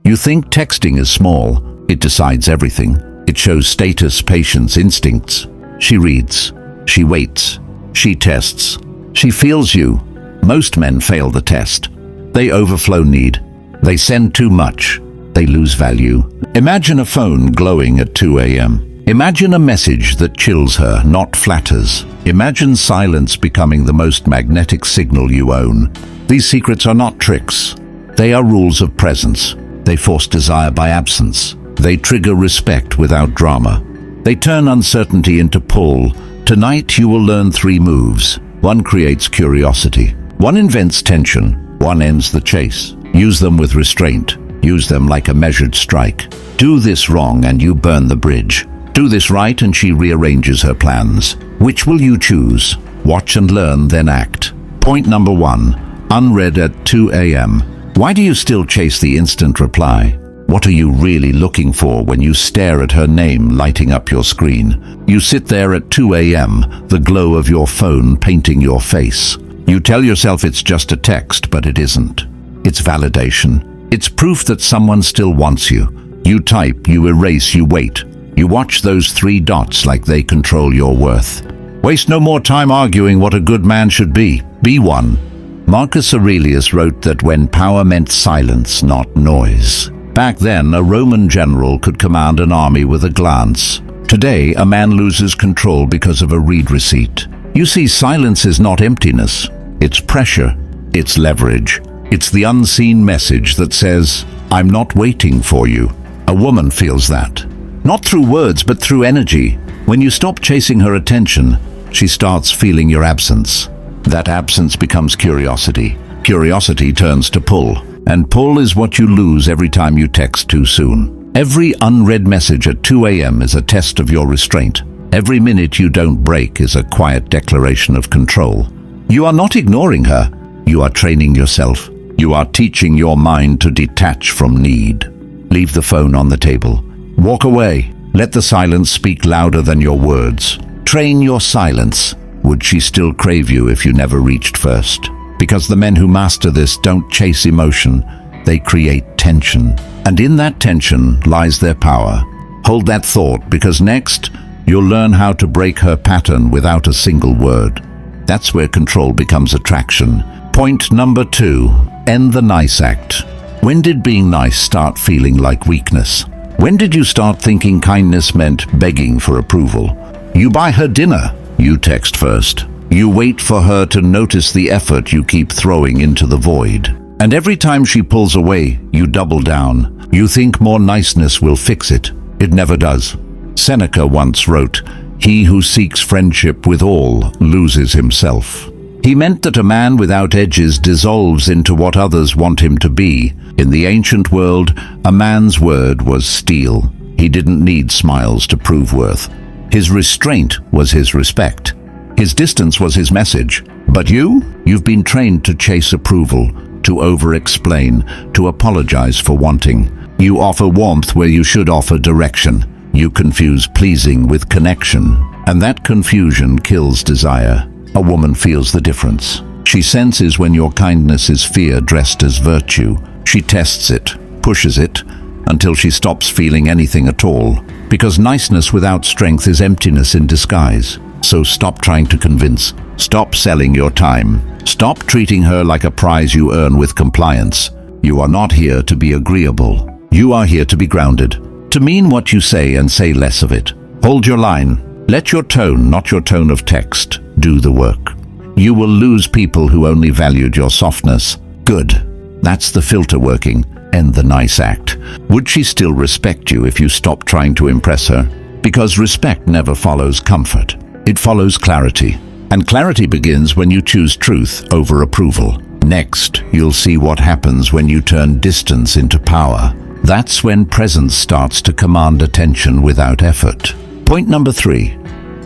You think texting is small. It decides everything. It shows status, patience, instincts. She reads. She waits. She tests. She feels you. Most men fail the test. They overflow need. They send too much. They lose value. Imagine a phone glowing at 2 a.m. Imagine a message that chills her, not flatters. Imagine silence becoming the most magnetic signal you own. These secrets are not tricks. They are rules of presence. They force desire by absence. They trigger respect without drama. They turn uncertainty into pull. Tonight you will learn 3 moves. 1 creates curiosity. 1 invents tension. 1 ends the chase. Use them with restraint. Use them like a measured strike. Do this wrong and you burn the bridge. Do this right and she rearranges her plans. Which will you choose? Watch and learn, then act. Point number 1. Unread at 2 a.m. Why do you still chase the instant reply? What are you really looking for when you stare at her name lighting up your screen? You sit there at 2 a.m., the glow of your phone painting your face. You tell yourself it's just a text, but it isn't. It's validation. It's proof that someone still wants you. You type, you erase, you wait. You watch those 3 dots like they control your worth. Waste no more time arguing what a good man should be. Be one. Marcus Aurelius wrote that when power meant silence, not noise. Back then, a Roman general could command an army with a glance. Today, a man loses control because of a read receipt. You see, silence is not emptiness. It's pressure. It's leverage. It's the unseen message that says, I'm not waiting for you. A woman feels that. Not through words, but through energy. When you stop chasing her attention, she starts feeling your absence. That absence becomes curiosity. Curiosity turns to pull. And pull is what you lose every time you text too soon. Every unread message at 2 a.m. is a test of your restraint. Every minute you don't break is a quiet declaration of control. You are not ignoring her. You are training yourself. You are teaching your mind to detach from need. Leave the phone on the table. Walk away. Let the silence speak louder than your words. Train your silence. Would she still crave you if you never reached first? Because the men who master this don't chase emotion. They create tension. And in that tension lies their power. Hold that thought, because next, you'll learn how to break her pattern without a single word. That's where control becomes attraction. Point number 2. End the nice act. When did being nice start feeling like weakness? When did you start thinking kindness meant begging for approval? You buy her dinner. You text first. You wait for her to notice the effort you keep throwing into the void. And every time she pulls away, you double down. You think more niceness will fix it. It never does. Seneca once wrote, "He who seeks friendship with all loses himself." He meant that a man without edges dissolves into what others want him to be. In the ancient world, a man's word was steel. He didn't need smiles to prove worth. His restraint was his respect. His distance was his message. But you've been trained to chase approval, to over-explain, to apologize for wanting. You offer warmth where you should offer direction. You confuse pleasing with connection. And that confusion kills desire. A woman feels the difference. She senses when your kindness is fear dressed as virtue. She tests it, pushes it, until she stops feeling anything at all. Because niceness without strength is emptiness in disguise. So stop trying to convince. Stop selling your time. Stop treating her like a prize you earn with compliance. You are not here to be agreeable. You are here to be grounded. To mean what you say and say less of it. Hold your line. Let your tone, not your tone of text, do the work. You will lose people who only valued your softness. Good. That's the filter working. End the nice act. Would she still respect you if you stop trying to impress her? Because respect never follows comfort. It follows clarity. And clarity begins when you choose truth over approval. Next, you'll see what happens when you turn distance into power. That's when presence starts to command attention without effort. Point number 3.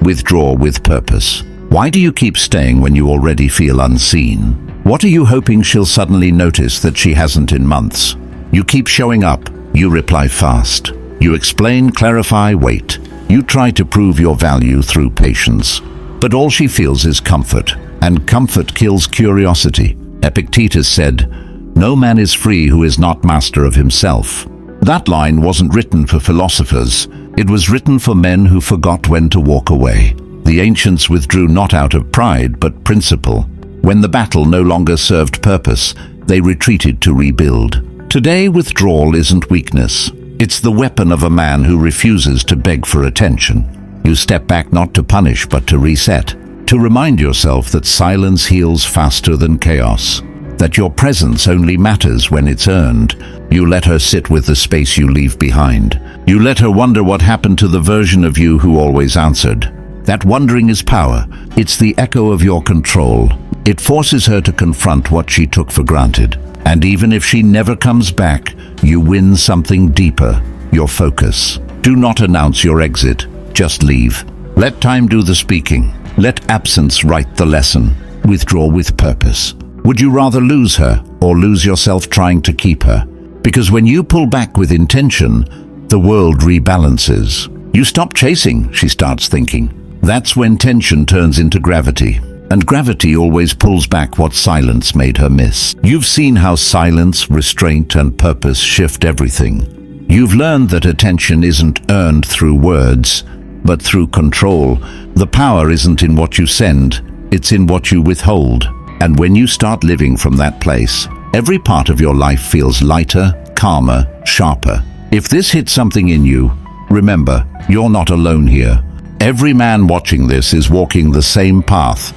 Withdraw with purpose. Why do you keep staying when you already feel unseen? What are you hoping she'll suddenly notice that she hasn't in months? You keep showing up. You reply fast. You explain, clarify, wait. You try to prove your value through patience. But all she feels is comfort, and comfort kills curiosity. Epictetus said, "No man is free who is not master of himself." That line wasn't written for philosophers. It was written for men who forgot when to walk away. The ancients withdrew not out of pride, but principle. When the battle no longer served purpose, they retreated to rebuild. Today, withdrawal isn't weakness. It's the weapon of a man who refuses to beg for attention. You step back not to punish, but to reset. To remind yourself that silence heals faster than chaos. That your presence only matters when it's earned. You let her sit with the space you leave behind. You let her wonder what happened to the version of you who always answered. That wondering is power. It's the echo of your control. It forces her to confront what she took for granted. And even if she never comes back, you win something deeper, your focus. Do not announce your exit, just leave. Let time do the speaking. Let absence write the lesson. Withdraw with purpose. Would you rather lose her or lose yourself trying to keep her? Because when you pull back with intention, the world rebalances. You stop chasing, she starts thinking. That's when tension turns into gravity. And gravity always pulls back what silence made her miss. You've seen how silence, restraint, and purpose shift everything. You've learned that attention isn't earned through words, but through control. The power isn't in what you send, it's in what you withhold. And when you start living from that place, every part of your life feels lighter, calmer, sharper. If this hits something in you, remember, you're not alone here. Every man watching this is walking the same path,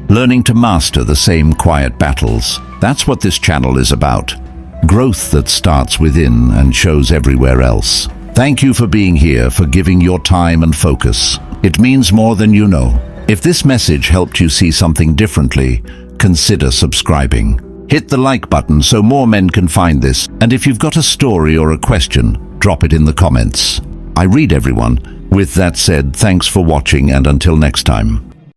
learning to master the same quiet battles. That's what this channel is about. Growth that starts within and shows everywhere else. Thank you for being here, for giving your time and focus. It means more than you know. If this message helped you see something differently, consider subscribing. Hit the like button so more men can find this. And if you've got a story or a question, drop it in the comments. I read everyone. With that said, thanks for watching, and until next time.